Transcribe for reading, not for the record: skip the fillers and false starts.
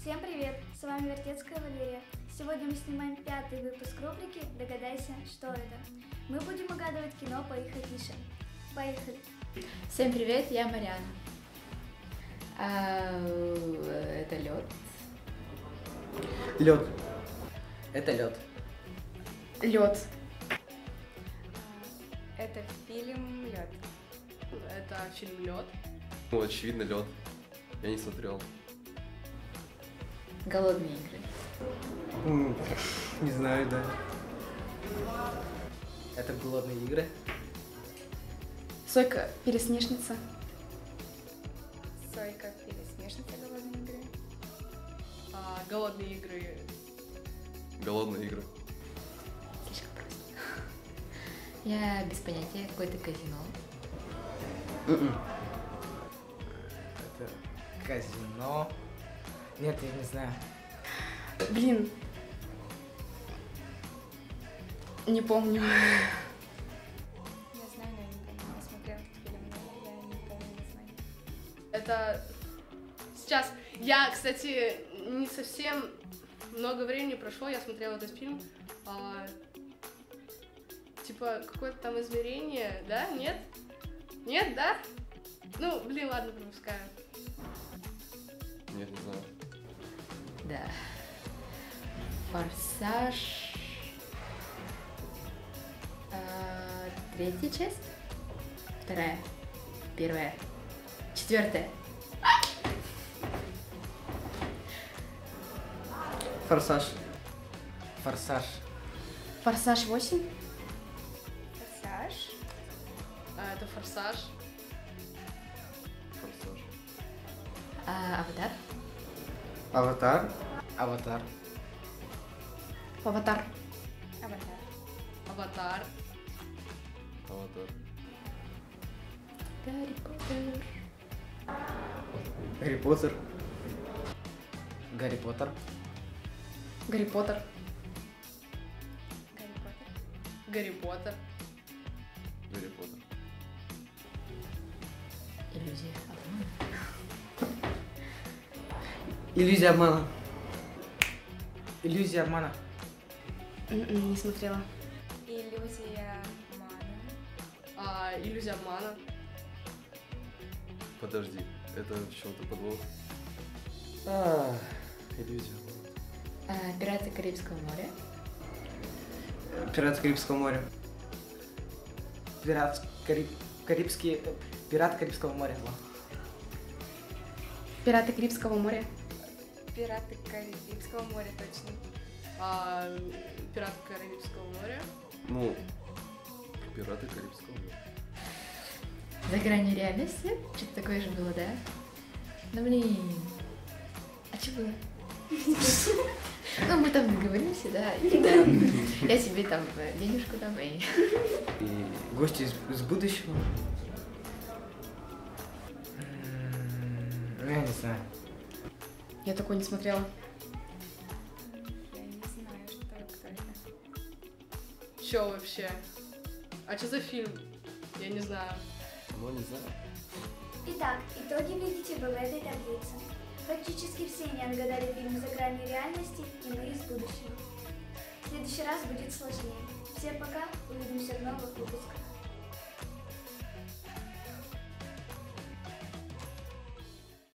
Всем привет! С вами Вертецкая Валерия. Сегодня мы снимаем 5-й выпуск рубрики «Догадайся, что это». Мы будем угадывать кино по их афишам. Поехали! Всем привет, я Марьяна. Это лед. Лед. Это лед. Лед. Это фильм «Лед». Это фильм «Лед». Ну, очевидно, лед. Я не смотрел. Голодные игры. Не знаю, да. Это голодные игры. Сойка пересмешница. Сойка пересмешница голодные игры. Голодные игры. Голодные игры. Слишком просто. Я без понятия, какое-то казино. Это казино. Нет, я не знаю. Блин. Не помню. Я знаю, но я не смотрела этот фильм, но я не помню название. Это сейчас. Я, кстати, не совсем много времени прошло, я смотрела этот фильм. Типа, какое-то там измерение, да? Нет? Нет, да? Ну, блин, ладно, пропускаю. Нет, не знаю. Да. Форсаж. Третья часть? Вторая? Первая? Четвертая? Форсаж. Форсаж. Форсаж 8? Форсаж. Это «Форсаж». Форсаж. Аватар? Аватар. Аватар. Аватар. Аватар. «Аватар». Аватар. Гарри Поттер. Гарри Поттер. Гарри Поттер. Гарри Поттер. Гарри Поттер. «Гарри Поттер». Гарри Поттер. Иллюзия обмана. Иллюзия обмана. Иллюзия обмана. Не смотрела. Иллюзия обмана. «Иллюзия обмана». Подожди, это в чем-то подвох? Иллюзия. Пираты Карибского моря. Пираты Карибского моря. Карибские... Пираты Карибского моря. Пираты Карибского моря. Пираты Карибского моря, точно. «Пираты Карибского моря». Ну, Пираты Карибского моря. За гранью реальности? Что-то такое же было, да? Ну блин. А что было? Ну, мы там договоримся, да, и там, я себе там денежку дам, и... И гости из будущего. Я не знаю. Я такое не смотрела. Я не знаю, кто это. Чё вообще? А что за фильм? Я не знаю. Ну, не знаю. Итак, итоги видите вы в этой таблице. Практически все не отгадали фильм «За гранью реальности» и «Мы из будущего». В следующий раз будет сложнее. Всем пока, увидимся в новых выпусках.